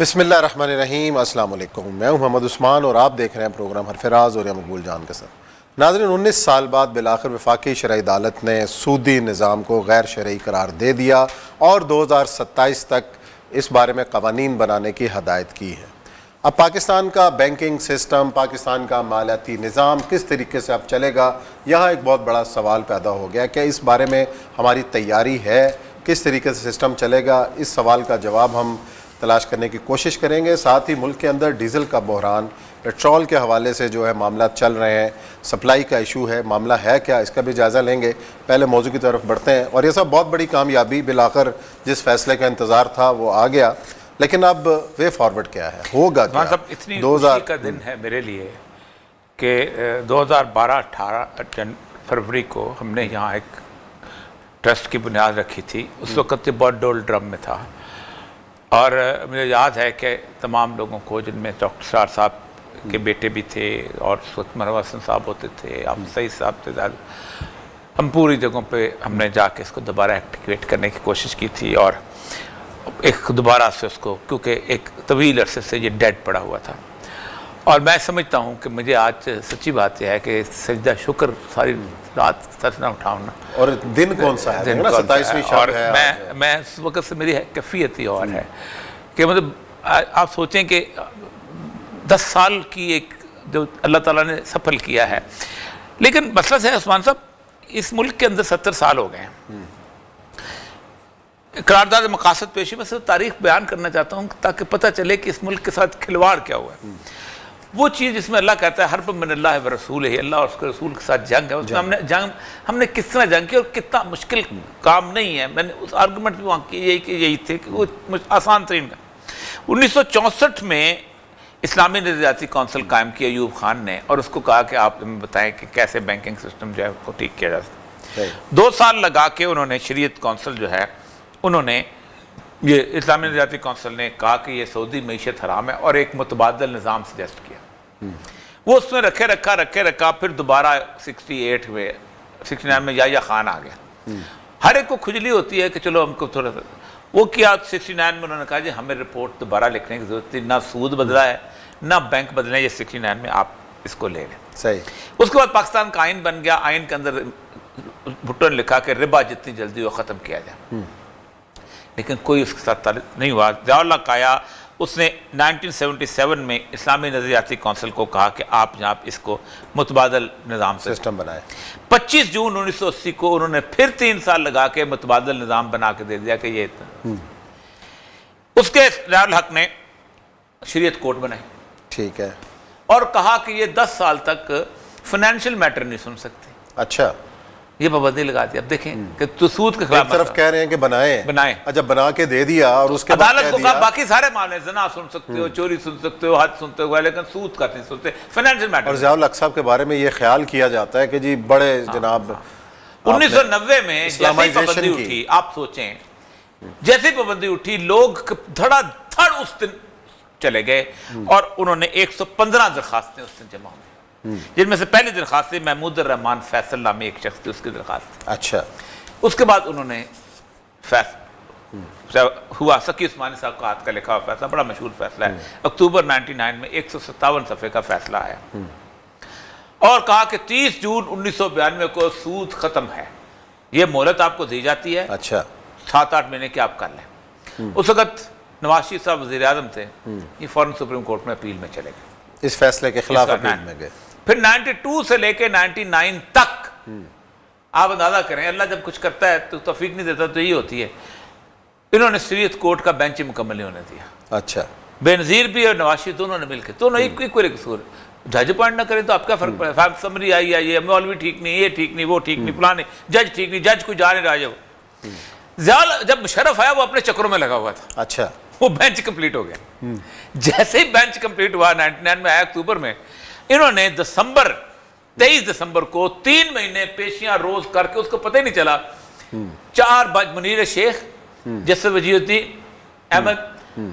بسم اللہ الرحمن الرحیم، السلام علیکم۔ میں ہوں محمد عثمان اور آپ دیکھ رہے ہیں پروگرام حرفراز اور مقبول جان کے ساتھ۔ ناظرین، 19 سال بعد بالآخر وفاقی شرعی عدالت نے سودی نظام کو غیر شرعی قرار دے دیا اور 2027 تک اس بارے میں قوانین بنانے کی ہدایت کی ہے۔ اب پاکستان کا بینکنگ سسٹم، پاکستان کا مالیاتی نظام کس طریقے سے اب چلے گا، یہاں ایک بہت بڑا سوال پیدا ہو گیا کہ اس بارے میں ہماری تیاری ہے، کس طریقے سے سسٹم چلے گا۔ اس سوال کا جواب ہم تلاش کرنے کی کوشش کریں گے۔ ساتھ ہی ملک کے اندر ڈیزل کا بحران، پیٹرول کے حوالے سے جو ہے معاملات چل رہے ہیں، سپلائی کا ایشو ہے، معاملہ ہے کیا، اس کا بھی جائزہ لیں گے۔ پہلے موضوع کی طرف بڑھتے ہیں، اور یہ سب بہت بڑی کامیابی، بالآخر جس فیصلے کا انتظار تھا وہ آ گیا، لیکن اب وے فارورڈ کیا ہے، ہوگا کیا؟ اتنی خوشی کا دن ہے میرے لیے کہ 2012-18 فروری کو ہم نے یہاں ایک ٹرسٹ کی بنیاد رکھی تھی۔ اس وقت یہ بہت ڈول ڈرم میں تھا، اور مجھے یاد ہے کہ تمام لوگوں کو، جن میں ڈاکٹر سار صاحب کے بیٹے بھی تھے اور اس وقت مروہ حسن صاحب ہوتے تھے، آپ سعید صاحب تھے، ہم پوری جگہوں پہ ہم نے جا کے اس کو دوبارہ ایکٹیویٹ کرنے کی کوشش کی تھی، اور ایک دوبارہ سے اس کو، کیونکہ ایک طویل عرصے سے یہ ڈیڈ پڑا ہوا تھا۔ اور میں سمجھتا ہوں کہ مجھے آج سچی بات یہ ہے کہ سجدہ شکر ساری رات سر نہ اٹھاؤں۔ اور دن کون سا ہے؟ 27ویں شب ہے۔ میں اس وقت سے میری کیفیت ہی اور ہے کہ مطلب آپ سوچیں کہ 10 سال کی ایک جو اللہ تعالیٰ نے سفل کیا ہے، لیکن مسئلہ ہے عثمان صاحب، اس ملک کے اندر 70 سال ہو گئے ہیں۔ قرارداد مقاصد پیشی میں صرف تاریخ بیان کرنا چاہتا ہوں تاکہ پتہ چلے کہ اس ملک کے ساتھ کھلواڑ کیا ہوا ہے۔ وہ چیز جس میں اللہ کہتا ہے حرب من اللہ و رسول ہے، اللہ اور اس کے رسول کے ساتھ جنگ ہے، اس میں ہم نے کس طرح جنگ کی اور کتنا مشکل کام نہیں ہے۔ میں نے اس آرگومنٹ بھی وہاں کی یہی تھے کہ وہ آسان ترین کا۔ 1964 میں اسلامی نظریاتی کونسل قائم کی ایوب خان نے، اور اس کو کہا کہ آپ ہمیں بتائیں کہ کیسے بینکنگ سسٹم جو ہے اس کو ٹھیک کیا جا سکتا ہے۔ 2 سال لگا کے انہوں نے شریعت کونسل جو ہے، انہوں نے یہ اسلامی نظریاتی کونسل نے کہا کہ یہ سعودی معیشت حرام ہے، اور ایک متبادل نظام سجیسٹ کیا۔ وہ اس میں رکھے رکھا پھر دوبارہ 69 میں یا خان آ گیا۔ ہر ایک کو کھجلی ہوتی ہے کہ چلو ہم کو تھوڑا سا وہ کیا۔ 69 میں انہوں نے کہا جی ہمیں رپورٹ دوبارہ لکھنے کی ضرورت تھی، نہ سود بدلا ہے نہ بینک بدلے، یہ 69 میں آپ اس کو لے لیں۔ صحیح۔ اس کے بعد پاکستان کا آئین بن گیا۔ آئین کے اندر بھٹو نے لکھا کہ ربا جتنی جلدی وہ ختم کیا جائے، لیکن کوئی اس کے ساتھ تعلق نہیں ہوا۔ ضیاء اللہ قایا، اس نے 1977 میں اسلامی نظریاتی کونسل کو کہا کہ آپ جناب اس کو متبادل نظام سسٹم بنائے۔ 25 جون 1980 کو انہوں نے پھر 3 سال لگا کے متبادل نظام بنا کے دے دیا کہ یہ اس کے ضیاء الحق نے شریعت کوڈ بنائی، ٹھیک ہے، اور کہا کہ یہ 10 سال تک فائنینشیل میٹر نہیں سن سکتے۔ اچھا، یہ پابندی لگا دی۔ اب دیکھیں کہ تو سود کے خلاف طرف کہہ رہے ہیں کہ بنائیں، اچھا بنا کے دے دیا، اور اس کے بعد عدالت کو کہا باقی سارے معاملے، زنا سن سکتے ہو، چوری سن سکتے ہو، حد سنتے ہو، لیکن سود کا نہیں سنتے، فائنینشیل میٹر۔ اور ضیاء الحق صاحب کے بارے میں یہ خیال کیا جاتا ہے کہ جی بڑے جناب 1990 میں جیسے پابندی اٹھی، آپ سوچیں جیسے پابندی اٹھی، لوگ دھڑا دھڑ اس دن چلے گئے، اور انہوں نے 115 درخواستیں اس دن جمع ہوئی، جن میں سے پہلی درخواست تھی محمود الرحمان فیصل نامی ایک شخص تھی، اس کی درخواست تھی۔ اچھا، اس کے بعد انہوں نے ہوا سکی عثمانی صاحب کا ہاتھ کا لکھا ہوا فیصلہ، بڑا مشہور فیصلہ ہے، اکتوبر 99 میں 157 صفحے کا فیصلہ آیا، اور کہا کہ 30 جون 1992 کو سود ختم ہے، یہ مہلت آپ کو دی جاتی ہے، اچھا 7-8 مہینے کی آپ کر لیں۔ اس وقت نواز شریف صاحب وزیر اعظم تھے، یہ فوراً سپریم کورٹ میں اپیل میں چلے گئے، اس فیصلے کے خلاف اپیل میں گئے۔ پھر 92 سے لے کے 99 تک آپ اندازہ کریں، اللہ جب کچھ کرتا ہے تو توفیق نہیں دیتا، تو یہ ہوتی ہے، انہوں نے شریعت کورٹ کا بینچ مکمل نہیں ہونے دیا۔ اچھا، بے نظیر بھی اور نواز شریف دونوں نے مل کے، دونوں ایکولی قصور، جج اپوائنٹ نہ کریں تو آپ کیا فرق پڑے، فیب سمری آئی ہے، یہ مولوی ٹھیک نہیں، یہ ٹھیک نہیں، وہ ٹھیک نہیں، فلاں نہیں، جج ٹھیک نہیں، جج کو جا نہیں رہا۔ جب مشرف آیا وہ اپنے چکروں میں لگا ہوا تھا۔ اچھا، وہ بینچ کمپلیٹ ہو گیا۔ جیسے ہی بینچ کمپلیٹ ہوا 99 میں آیا اکتوبر میں، انہوں نے 23 دسمبر کو 3 مہینے پیشیاں روز کر کے، اس کو پتہ ہی نہیں چلا، 4 منیر شیخ، جسر وجیہ الدین احمد،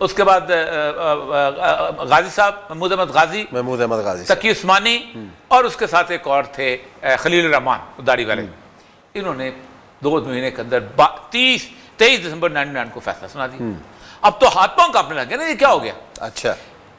اس کے بعد غازی صاحب محمود احمد غازی، تقی عثمانی، اور اس کے ساتھ ایک اور تھے خلیل الرحمان داڑھی والے، انہوں نے 2 مہینے کے اندر 23 دسمبر 99 کو فیصلہ سنا دی۔ اب تو ہاتھ پاؤں کانپنے لگے نا یہ کیا ہو گیا. اچھا.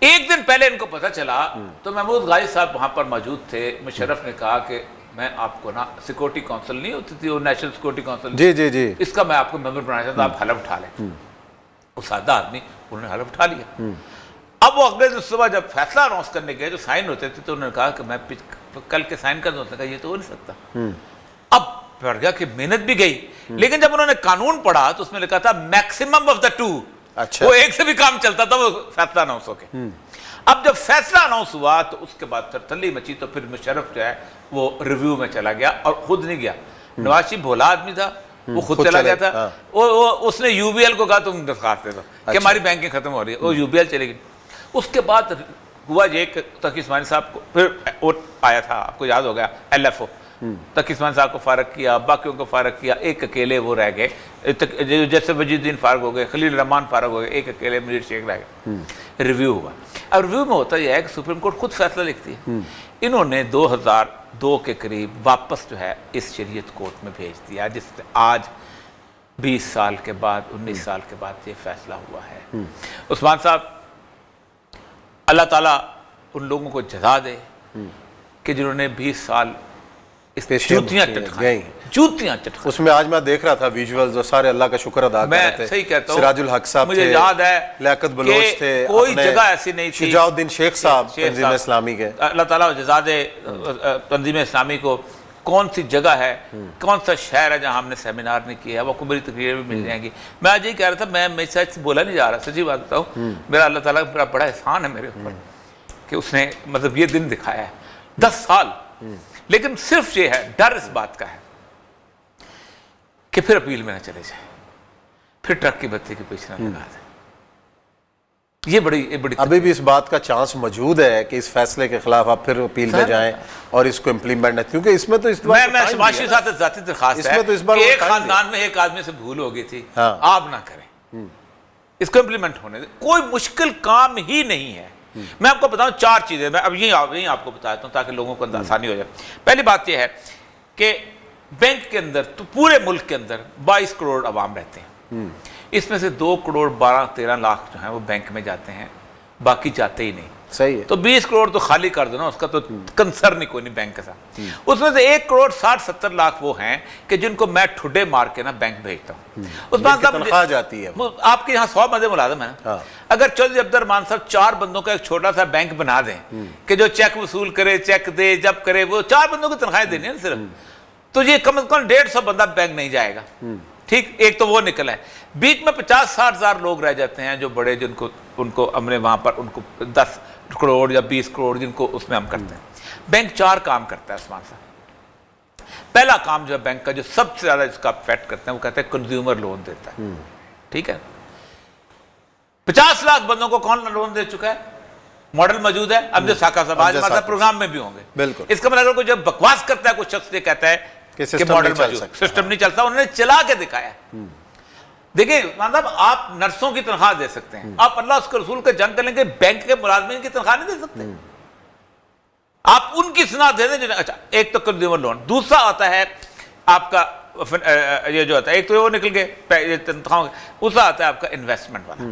ایک دن پہلے ان کو پتہ چلا تو محمود غازی صاحب وہاں پر موجود تھے. مشرف نے کہا کہ میں آپ کو نا سیکورٹی کونسل نہیں ہوتی تھی وہ نیشنل سیکورٹی کونسل, جی جی جی, اس کا میں آپ کو ممبر بنانا چاہتا ہوں, آپ حلف اٹھا لیں. وہ سادہ آدمی, انہوں نے حلف اٹھا لیا. اب وہ اگلے دن صبح جب فیصلہ اناؤنس کرنے گئے جو سائن ہوتے تھے تو انہوں نے کہا کہ میں کل کے سائن کر دوں. کہا یہ تو ہو نہیں سکتا. اب پڑ گیا کہ محنت بھی گئی, لیکن جب انہوں نے قانون پڑھا تو اس میں لکھا تھا میکسیمم آف دا ٹو. اچھا. وہ ایک سے بھی کام چلتا تھا وہ فیصلہ اناؤنس ہو کے. اب جب فیصلہ اناؤنس ہوا تو اس کے بعد ترتلی مچی, تو پھر مشرف جو ہے وہ ریویو میں چلا گیا اور خود نہیں گیا. نواز شریف بھولا آدمی تھا, وہ خود چلا گیا تھا. اس نے یو بی ایل کو کہا تم درخواست دے دو کہ ہماری بینکنگ ختم ہو رہی ہے, وہ یو بی ایل چلے گی. اس کے بعد ہوا یہ کہ تقی عثمانی صاحب کو پھر آیا تھا, آپ کو یاد ہو گیا, L F O, Taqi Usmani صاحب کو فارغ کیا, باقیوں کو فارغ کیا, ایک اکیلے وہ رہ گئے. جیسے وجید الدین فارغ ہو گئے, خلیل الرحمان فارغ ہو گئے, ایک اکیلے منیر شیخ رہ گئے. ریویو ہوا. اب ریویو میں ہوتا یہ ہے کہ سپریم کورٹ خود فیصلہ لکھتی ہے. انہوں نے 2002 کے قریب واپس جو ہے اس شریعت کورٹ میں بھیج دیا, جس سے آج 20 سال کے بعد 19 سال کے بعد یہ فیصلہ ہوا ہے. عثمان صاحب, اللہ تعالیٰ ان لوگوں کو جزا دے کہ جنہوں نے 20 سال اس جوتیاں چٹکھائیں. اس میں آج میں دیکھ رہا تھا ویژولز, اور سارے اللہ کا شکر ادا کر رہے تھے. میں صحیح کہتا ہوں, سراج الحق صاحب مجھے تھے, یاد ہے لیاقت بلوچ تھے, کوئی جگہ ایسی نہیں تھی. شجاع الدین شیخ صاحب تنظیم اسلامی کے, اللہ تعالیٰ جزا دے تنظیم اسلامی کو. کون سی جگہ ہے, کون سا شہر ہے جہاں ہم نے سیمینار نہیں کیا ہے, وہ کو میری تقریر بھی مل جائیں گی. میں آج یہی کہہ رہا تھا, میں سچ بولا نہیں جا رہا, سچی بات بتاؤں, میرا اللہ تعالیٰ کا بڑا احسان ہے میرے اوپر کہ اس نے مطلب یہ دن دکھایا ہے. 10 سال, لیکن صرف یہ ہے ڈر اس بات کا ہے کہ پھر اپیل میں نہ چلے جائیں, پھر ٹرک کی بتی کے پیچھے نہ لگا دیں. یہ بڑی ابھی بھی اس بات کا چانس موجود ہے کہ اس فیصلے کے خلاف آپ پھر اپیل میں جائیں اور اس کو امپلیمنٹ نہ, کیونکہ اس میں تو اس بار میں شماشی صاحب سے ذاتی درخواست ہے کہ ایک خاندان میں ایک آدمی سے بھول ہو گئی تھی, آپ نہ کریں, اس کو امپلیمنٹ ہونے دیں. کوئی مشکل کام ہی نہیں ہے. میں آپ کو بتاؤں 4 چیزیں, میں اب یہیں آپ کو بتاتا ہوں تاکہ لوگوں کو آسانی ہو جائے. پہلی بات یہ ہے کہ بینک کے اندر تو پورے ملک کے اندر 22 کروڑ عوام رہتے ہیں. اس میں سے 2 کروڑ 12-13 لاکھ جو ہیں وہ بینک میں جاتے ہیں, باقی جاتے ہی نہیں. صحیح ہے. تو 20 کروڑ تو خالی کر دو نا, اس کا تو کنسرن ہی کوئی نہیں بینک کے ساتھ. اس میں سے 1 کروڑ 60-70 لاکھ وہ ہیں کہ جن کو میں ٹھڈے مار کے نا بینک بھیجتا ہوں. تنخواہ جاتی ہے. آپ کے یہاں 100 بندے ملازم ہیں نا, اگر چودھری عبد الرحمان صاحب 4 بندوں کا ایک چھوٹا سا بینک بنا دیں کہ جو چیک وصول کرے, چیک دے, جب کرے, وہ 4 بندوں کی تنخواہیں دینی ہے صرف, تو یہ کم از کم 150 بندہ بینک نہیں جائے گا. ٹھیک, ایک تو وہ نکلا ہے. بیچ میں 50-60 ہزار لوگ رہ جاتے ہیں جو بڑے, جن کو ان کو ہم نے وہاں پر ان کو 10 کروڑ یا 20 کروڑ جن کو اس میں ہم کرتے ہیں. بینک 4 کام کرتا ہے عثمان صاحب. پہلا کام جو ہے بینک کا, جو سب سے زیادہ اس کا افیکٹ کرتے ہیں, وہ کہتے ہیں کنزیومر لون دیتا ہے. ٹھیک ہے, 50 لاکھ بندوں کو کون لون دے چکا ہے, ماڈل موجود ہے. اب جو ساکھا صاحب آج ہمارے پروگرام میں بھی ہوں گے, بالکل. اس کا مطلب اگر کوئی جب بکواس کرتا ہے, کوئی شخص یہ کہتا ہے کہ ماڈل موجود, سسٹم نہیں چلتا, انہوں نے چلا کے دکھایا. دیکھیں مطلب آپ نرسوں کی تنخواہ دے سکتے ہیں, آپ اللہ اس کے رسول کے جنگ کریں گے, بینک کے ملازمین کی تنخواہ نہیں دے سکتے. آپ ان کی صنعت دے دیں. اچھا, ایک تو کنزیومر لون. دوسرا آتا ہے آپ کا یہ جو ہوتا ہے, ایک تو وہ نکل گئے تنخواہوں, دوسرا آتا ہے آپ کا انویسٹمنٹ والا.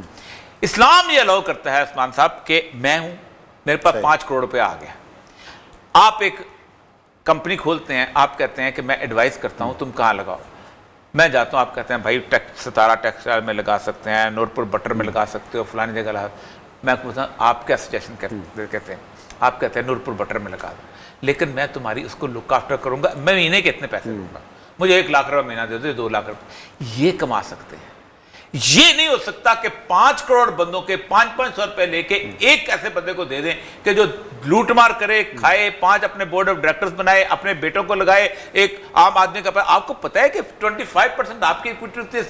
اسلام یہ الاؤ کرتا ہے عثمان صاحب کہ میں ہوں, میرے پاس 5 کروڑ روپے آ گیا, آپ ایک کمپنی کھولتے ہیں, آپ کہتے ہیں کہ میں ایڈوائز کرتا ہوں تم کہاں لگاؤ. میں جاتا ہوں, آپ کہتے ہیں بھائی ستارہ ٹیکسٹائل میں لگا سکتے ہیں, نورپور بٹر میں لگا سکتے ہو, فلانی جگہ لگا. میں پوچھتا ہوں آپ کیا سجیشن کہتے ہیں, آپ کہتے ہیں نورپور بٹر میں لگا دو, لیکن میں تمہاری اس کو لک آفٹر کروں گا, میں مہینے کے اتنے پیسے دوں گا, مجھے 1 لاکھ روپے مہینہ دے دو, 2 لاکھ روپے. یہ کما سکتے ہیں. یہ نہیں ہو سکتا کہ 5 کروڑ بندوں کے 500 روپے لے کے ایک ایسے بندے کو دے دیں کہ جو لوٹ مار کرے, کھائے, 5 اپنے بورڈ آف ڈائریکٹرز بنائے, اپنے بیٹوں کو لگائے, ایک عام آدمی کا. آپ کو پتا ہے کہ 25% آپ کی ایکویٹی ہوتی ہے,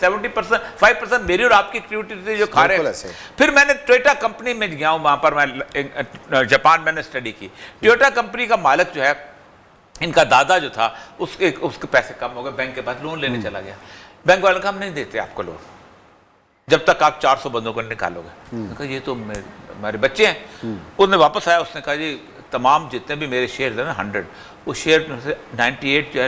5% میری اور آپ کی ایکویٹی ہوتی ہے جو کھا رہے ہیں. پھر میں نے ٹویوٹا کمپنی میں گیا ہوں, وہاں پر میں جاپان میں نے اسٹڈی کی. ٹویوٹا کمپنی کا مالک جو ہے, ان کا دادا جو تھا, اس کے پیسے کم ہو گئے, بینک کے پاس لون لینے چلا گیا. بینک والے نے کہا ہم نہیں دیتے آپ کو لون جب تک آپ 400 بندوں کو نکالو گے. کہا یہ تو ہمارے بچے ہیں. اس نے واپس آیا, اس نے کہا جی تمام جتنے بھی میرے شیئرز ہیں نا 100, اس شیئر میں سے 98 جو ہے